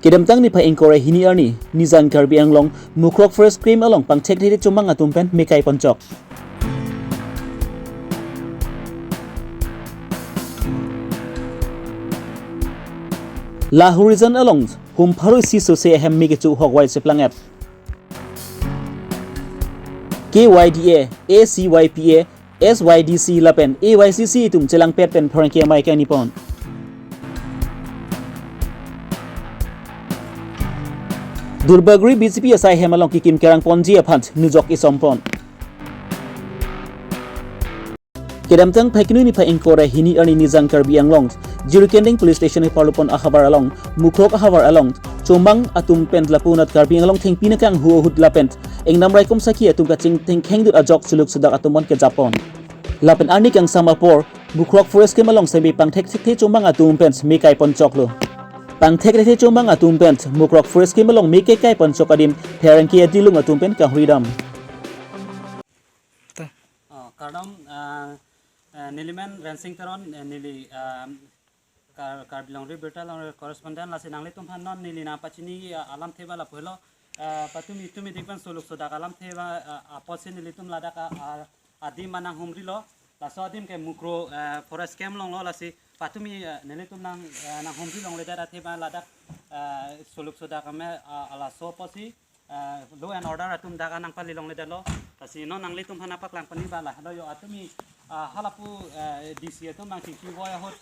Kedamtang ni pa engkore hini arni nizan Karbi Anglong mukrok first cream along pang tek diri chumang atumpen mekai poncok. La horizon along hum pharu si so se hem mege chu hogwai seplang app. KYDA ACYPA SYDC lapen AYCC tum chelang pet pen phorangke mai ka nipon. Durbagri BCP asai hemalong kikim kerang ponji aphant nujok isompon. Kedamtang phaikinu ni pha engkore hini ani nizang Karbi Anglong Jirukending police station ni parlupon ahabar along mukrok ahabar along chomang atum pent lapunat Karbi Anglong thengpina kang huo hud lapent eng namrai kom saki atum ka ching thengkheng dur ajok suluk sudak atumon ke Japon lapen ani kang samapor mukrok forest ke malong sembi pangthek thik chomang atum pent mekai poncoklo pangthek re chomang atum pent mukrok forest ke malong mekai kai poncok adim therangki adilung atum pent ka huidam Kardam Niliman Rensing Taron Nili Karbilong Ribertal correspondent la sinang litum hanon nili na pachini alam theba la phelo patumi tumi dikban soluk sodak alam theba aposin nilitum lada ka adim manang humri lo la sodim ke mukro forest cam long lo la si patumi nilitum nang humri long leda theba lada soluk sodak me ala so posi law and order atum daga nang pali long leda lo kasi no nang litum hanapak lang pani bala lo yo atumi halapu DC atum nang tiki boya hot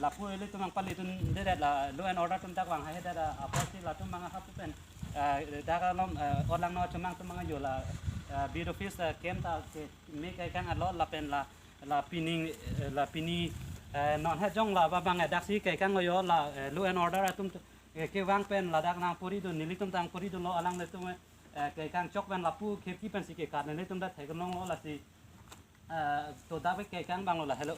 lapu ele tu mang pali tu dera la law and order tum tak wang hai dera aposi la tu mang hapu pen daga lom orang no cumang tu mang yo la bureau office kem ta ke me kai kang alo la pen la pini non ha jong la ba bang dak si kai kang yo la law and order atum ke wang pen la dak nang puri tu nili tum tang puri tu lo alang le tu kai kang chok pen lapu khepki pen si ke ka ne tum da thai long lo la si to da be kai kang bang lo la hello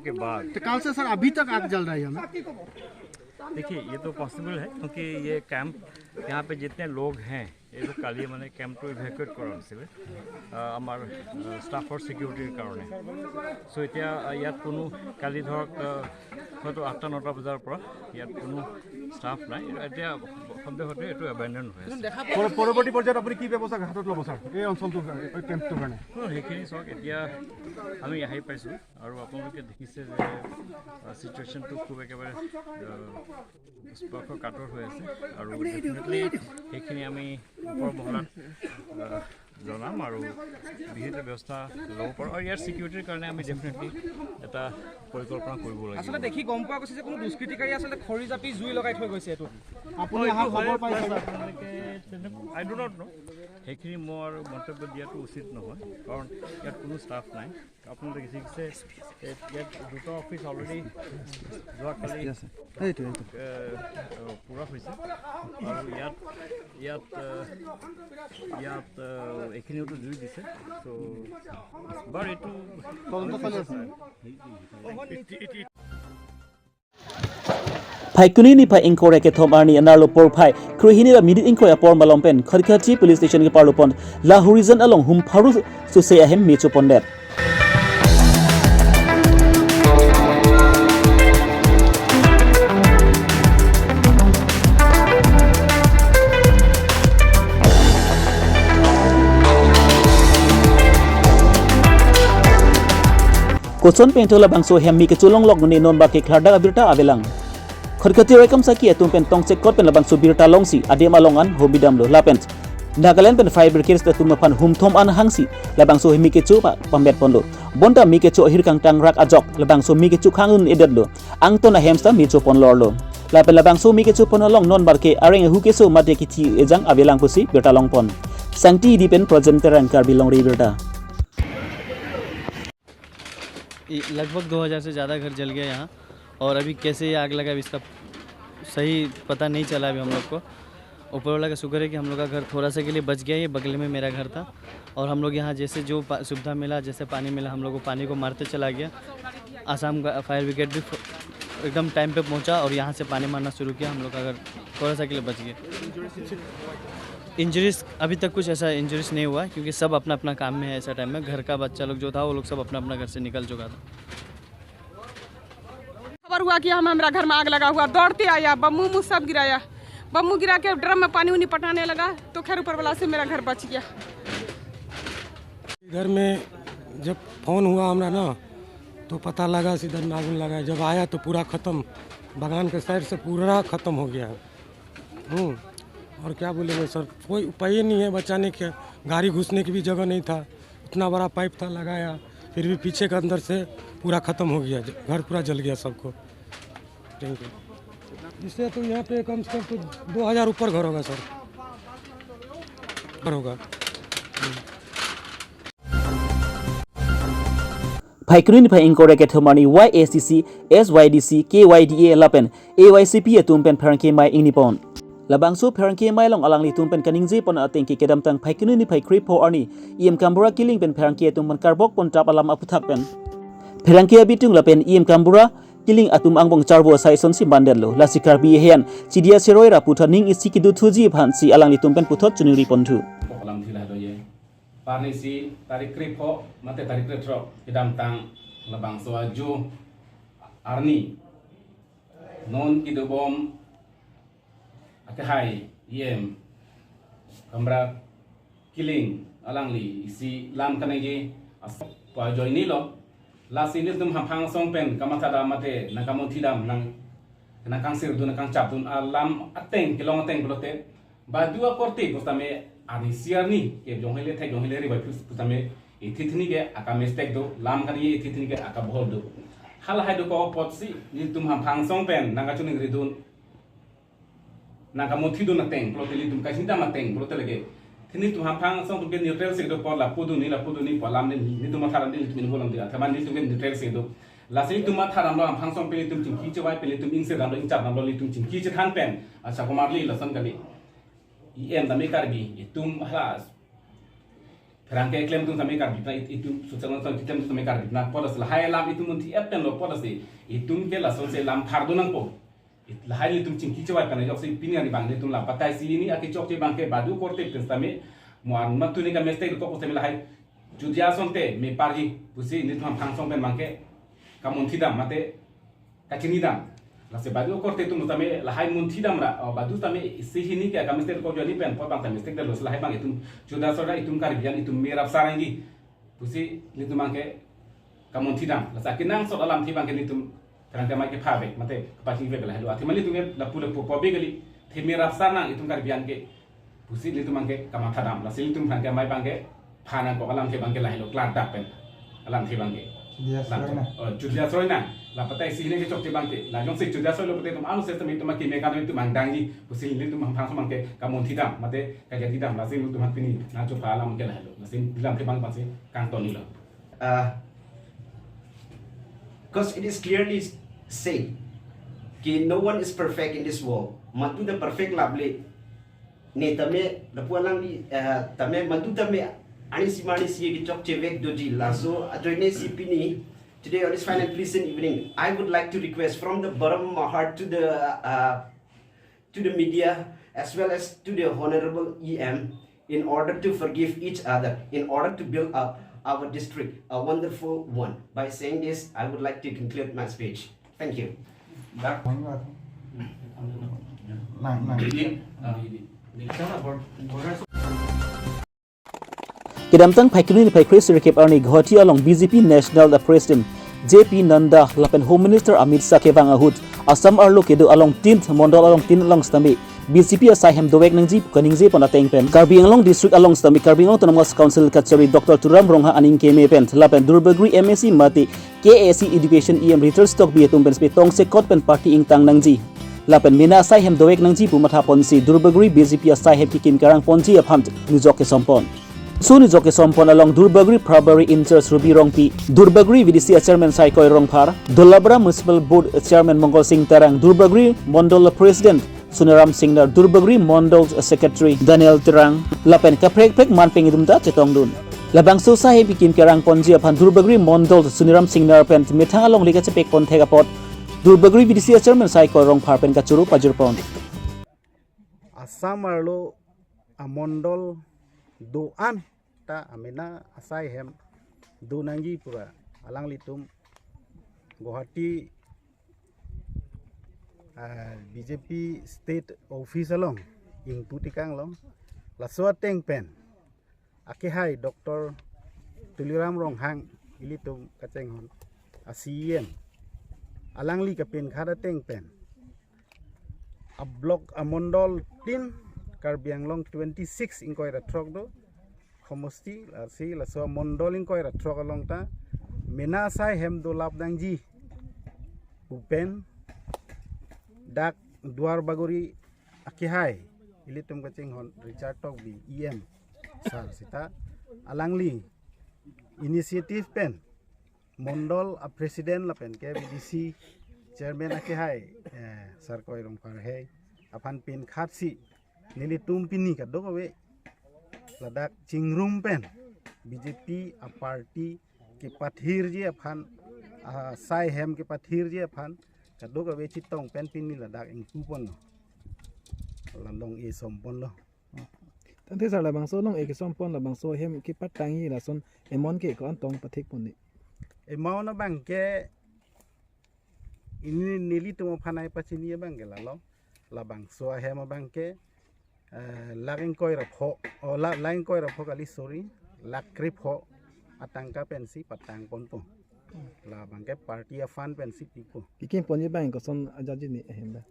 के बाद तो कल से सर अभी तक आग जल रही है हमें। देखिए ये तो पॉसिबल है क्योंकि ये कैंप यहाँ पे जितने लोग हैं ये तो काली मैंने कैंप तो इभेकुएट কৰা হৈছিলে আমাৰ ষ্টাফৰ সিকিউৰিটিৰ কাৰণে সো এতিয়া ইয়াত কোনো কালি ধৰক হয়তো 8-9 বজাৰ পৰা ইয়াত কোনো ষ্টাফ নাই এতিয়া সন্দেহতে এইটো এবেন্ডন হৈ আছে পৰৱৰ্তী পৰ্যায়ত আপুনি কি ব্যৱস্থা হাতত ল'ব স্যাৰ এই অঞ্চলটোৰ কেম্পটোৰ কাৰণে সেইখিনি চাওক এতিয়া আমি আহি পাইছোঁ আৰু আপোনালোকে দেখিছে যে সিচুৱেশ্যনটো খুব একেবাৰে স্পষ্ট কাটৰ হৈ আছে আৰু ডেফিনেটলি সেইখিনি আমি ওপৰ মহলাত জনাম আৰু বিহিত ব্যৱস্থা ল'ব পাৰোঁ আৰু ইয়াৰ চিকিউৰিটিৰ কাৰণে আমি ডেফিনেটলি এটা পৰিকল্পনা কৰিব লাগিব আচলতে দেখি গম পোৱা গৈছে যে কোনো দুষ্কৃতিকাৰী আচলতে খৰি জাপি জুই লগাই থৈ গৈছে এইটো আপুনি অহা খবৰ পাইছে আই ডু নট ন' সেইখিনি মোৰ মন্তব্য দিয়াটো উচিত নহয় কাৰণ ইয়াত কোনো ষ্টাফ নাই আপোনালোকে দেখিছে ইয়াত দুটা অফিচ অলৰেডি যোৱাকালি পূৰা হৈছে আৰু ইয়াত এইখিনিওতো জুই দিছে চ' বাৰু এইটো Phaikuni ni pha engkore ke thom arni anarlo por phai kruhini la midit ingkoi apor malompen khadkhachi police station ke parlopon la horizon along hum pharu su se ahem mecho pondet Koson pentola bangso hemmi ke chulong log ni non ba ke khlarda abirta avelang khorkhati rekam saki atum pen tong check kot pen labang subirta longsi adem alongan homidam lo lapent Nagaland pen fire brigade atum pan humthom an hangsi labang so hemmi ke chu pambet pondo bonta mi ke chu hir kang tang rak ajok labang so mi ke chu khangun edad lo ang to na hemsta mi chu pon lor lo lapen labang so mi ke chu pon along non bar ke areng hu ke so mate ki thi ejang avelang pusi birta long pon sangti dipen presenter an Karbi long ri birta लगभग 2000 से ज़्यादा घर जल गया यहाँ, और अभी कैसे ये आग लगा अभी इसका सही पता नहीं चला अभी हम लोग को। ऊपर वाला का शुक्र है कि हम लोग का घर थोड़ा सा के लिए बच गया। ये बगल में मेरा घर था, और हम लोग यहाँ जैसे जो सुविधा मिला, जैसे पानी मिला, हम लोग को पानी को मारते चला गया। आसाम का फायर ब्रिगेड भी एकदम टाइम पे पहुँचा और यहाँ से पानी मारना शुरू किया। हम लोग का घर थोड़ा सा के लिए बच गया। इंजरीज अभी तक कुछ ऐसा इंजरीज नहीं हुआ, क्योंकि सब अपना अपना काम में है। ऐसा टाइम में घर का बच्चा लोग जो था वो लोग सब अपना अपना घर से निकल चुका था। खबर हुआ कि हमारा घर में आग लगा हुआ, दौड़ते आया, बम्बू सब गिराया। बम्बू गिरा के ड्रम में पानी उनी पटाने लगा, तो खैर ऊपर वाला से मेरा घर बच गया। घर में जब फोन हुआ हमारा ना, तो पता लगा सीधा आग लगा। जब आया तो पूरा ख़त्म, बागान के साइड से पूरा ख़त्म हो गया। और क्या बोलेंगे सर, कोई उपाय नहीं है बचाने के। गाड़ी घुसने की भी जगह नहीं था, इतना बड़ा पाइप था लगाया, फिर भी पीछे के अंदर से पूरा ख़त्म हो गया। घर पूरा जल गया सबको। Thank you. इससे तो यहाँ पे कम से कम तो 2000 ऊपर घर होगा सर, होगा। Phaikuni pha incorrect thomani YACC SYDC KYDA lapen AYCP tumpen pharangke mai inipon labangsu pharangke mai long alangli tumpen kaningje pon atengki kedam tang phaikuni ni phaikri pho arni im kambura killing pen pharangke tumpen karbok pon tap alam aputhak pen pharangke abitung lapen im kambura killing atum angbong charbo sai son si bandel lo lasikar bi hian chidia seroi ra putha ning isi kidu thuji phan si alangli tumpen puthot chunuri pontu alam thila do ye parni si tarik kripo mate tarik retro idam tang labang so aju arni non idobom akahai yem kamra killing alangli isi lam kanegi asop pa joini lo lasi ni tum hampang song pen kamathada mate nakamon thidam nang nakang sir du nakang chap dun alam ateng kilong ateng blote badua korte gostame ani siarni ke jonghile thai jonghile ri bai putame ithithni ke aka mistake do lam kan ye ithithni ke aka bhol do hal hai do ko potsi ni tum ham phang song pen nanga chuning ri dun nanga mothi do na teng ploteli tum ka hinda ma teng plotelege thini tum ham phang song tum ke neutral se do por la pudu ni palam ni tum tharam ni tum bolam dia thaman ni tum ke neutral se do la se tum tharam lo ham phang song pe tum ki chawai pe tum ing se ram lo ing chap ram lo li tum ki che than pen acha kumar li la san kali em da me karbi itum halas Ferangke klaim tum sampai karbi na itum susalan sang klaim tum sampai karbi na podas la hai lam itum munti appen lo podas itum ke la son se lam thardo nang po la hai itum cingki chawai kana jok se pini ani bang itum la patai si ini aki chok che bang ke badu korte pensame muan matuni ka mistake ko ko se la hai judia sonte me parji pusi ni tum phang song pen bang ke kamunti dam mate kachini dam la se badu korte tum tame la hai munti dam ra badu tame se hini ke ka mistake ko jani pen pot bang ta mistake de lo la hai bang itum juda sora itum karbian itum merap sarangi pusi ni tum bang ke kamunti dam la sakinang so dalam ti bang ke ni tum kerangka mai ke phabe mate pati ve gala helo athimali tum la pula pobe gali thi merap sarang itum karbian ke pusi ni tum bang ke kamatha dam la sil tum kerangka mai bang ke phana ko alam ke bang ke la helo klar dak pen alam thi bang ke judia sora na la patai sini ke chok te bang ke la jong se juda so lo pate tum anu se tum tum ki me ka tum mang dang ji pusi ni tum phang so mang ke kamon thi dam mate ka ja thi dam la se tum pini na cho pa lam ke la helo la se lam ke bang pa se kang to ni lo because it is clearly said कि no one is perfect in this world matu the perfect lovely ne tame the pualang di tame matu tame ani simani si ki chok chevek doji la so ajoine sipini today on this fine and pleasant evening I would like to request from the bottom of my heart to the media as well as to the honorable EM in order to forgive each other in order to build up our district a wonderful one. By saying this I would like to conclude my speech. Thank you. Kedamtang Phaikuni ni Phaikri Sirkep Arni Ghoti along BJP National President JP Nanda lapen Home Minister Amit Shah ke bang ahut Assam arlo kedo along tin mondal along tin along stambi BJP asaihem dowek nangji kaningje pon ateng pen Karbi Anglong District along stambi Karbi Anglong Autonomous Council Kachari Dr Turam Rongha aning ke me pen lapen Durbagri MSc mati KAC Education EM Retail Stock bi tum pen spe tong se kot pen party ing tang nangji lapen mina asaihem dowek nangji pumatha ponsi Durbagri BJP asaihem ki kim karang ponji apham nujok ke sompon Suni joke sompon along Durbagri Primary in Church Ruby Rongpi, Durbagri VDC Chairman Saikoi Rongphar, Dolabra Municipal Board Chairman Mongol Singh Tarang, Durbagri Mondol President Suniram Singh, Durbagri Mondol Secretary Daniel Terang, Lapen Kaprek Manping Idumta Chetongdun. Labang susah bikin kerang ponji apan Durbagri Mondol Suniram Singh pen mitang along liga cepek pon tegapot. Durbagri VDC Chairman Saikoi Rongphar pen kacuru pajurpon. Assam arlo amondol doan ta amena asai hem do nangi pura alang litum Guwahati BJP state office along ing putikang long laswa teng pen akihai Dr. Tuliram Ronghang ilitum kacenghon asien alang li kapin khada teng pen a block amondol tin Karbianglong 26 ingkoi ratrok do khomosti si laswa mondol ingkoi ratrok along ta mena sai hem do labdangji upen dak duar baguri akihai ilitum kacing hon Richard Tok bi EM sar sita alangli inisiatif pen mondol a presiden lapen ke BDC chairman akihai Sarkoi Rongphar he apan pin khatsi nili tumpini ka dokawe ladak chingrum pen BJP a party ke pathir ji aphan sai hem ke pathir ji aphan ka dokawe chitong pen pin ni ladak ing kupon landong e sompon lo Tante sa labang so long ek sompon labang so hem ki patangi la son emon ke ko antong pathik pon ni. E mau na bang ke ini nili tumo phanai pachini bang ke lalo labang so hem bang ke laging koi rapho o lain koi rapho kali sorry lakrip ho atangka pensi patang ponpo la bangke party afan pensi pipo Ikin pon ye bang ko son ajaji ni hemba.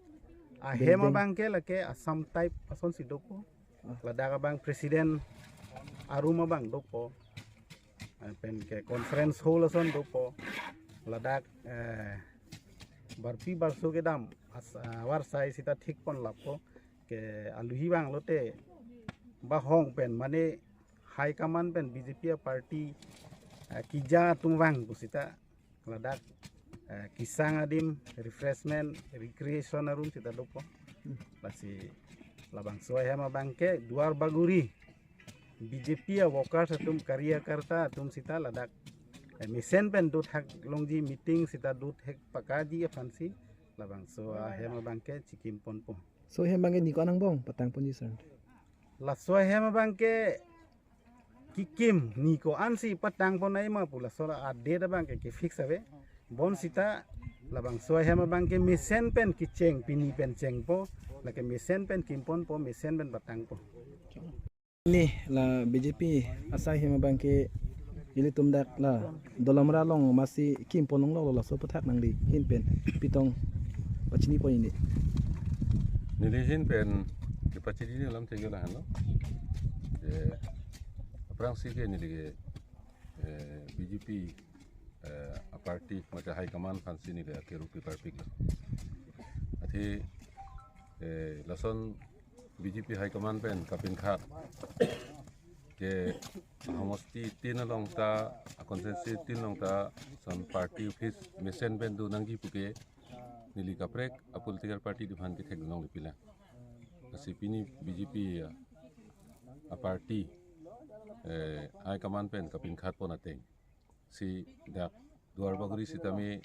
a hema bangke lake asam type ason sidoko ladaga bang presiden aruma bang dopo pen ke conference hall ason dopo ladak barpi barso ke dam war sai sita thik pon lapo ke aluhi bang lote ba hong pen mane high command pen BJP party kija tungwang busita ladak kisang adim refreshment recreation room sita dopo basi labang soy hema bangke duar baguri BJP workers atum karya karta atum sita ladak misen pen dut hak longji meeting sita dut hek pakaji fansi labang so hema bangke chikim ponpo So hem bang ni ko anang bong patang pon sir. la so hema bangke kikim ni ko ansi patang ponai ma pula so ade da bangke ke fix ave bon sita labang so hema bangke misen pen kicheng pini pen chengpo lake misen pen kimpon po misen pen patang po Ni la BJP asai hem bang ke ili tumdak la dolamra long masih kim ponong lo la so pathak nang di hin pen pitong pachini po ini. Nilihin pen dipacidi ni lam tegala hano aprang sige nilige BJP a party mata high command fansi ni ke rupi parpik ati lason BJP high command pen kapin khat ke homosti tin long ta consensus tin long ta son party office mission pen du nangji puke nili kaprek a political party di phan ke thek nong pila asipini BJP a party high command pen kapin khat pon ateng si dak duar baguri sitame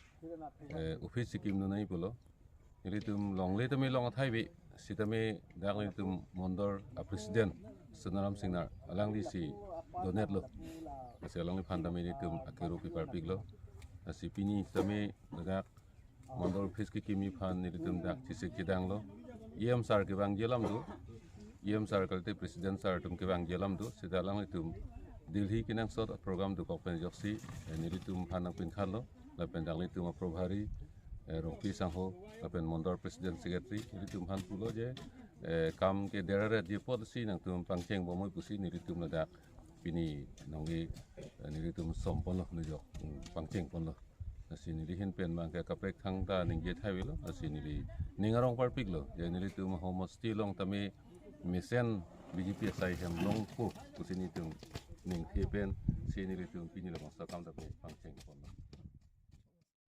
office sikim no nai polo nili tum longle tame long athai bi sitame dak ni tum mondor a president Suniram Singh alang di si donate lo asi alang ni phan tame ni tum akeru pipar pig lo asipini tame dak mondor office ki kimi phan ni tum dak chisik kidang lo EM sar ke bang jelam do EM sar kalte president sar tum ke bang jelam do sidalang tum Delhi kinang sort program do kokpen joksi ni tum phanang pin khalo la pendang tum aprobhari rongpi sangho la pen mondor president secretary ni tum phan pulo je kam ke derare je policy nang tum pangcheng bomoi pusi ni tum ladak pini nongi ni tum sompon lo ni jok pangcheng pon lo asi ni hin pen mang ke kaprek thang ta ning je thai lo asi ni ningarong parpik lo je ni tum homo sti long tame misen BJP sai hem long ko pusi ni tum ning thi pen si ni le tum pi ni le bang sa kam da pe pang cheng pon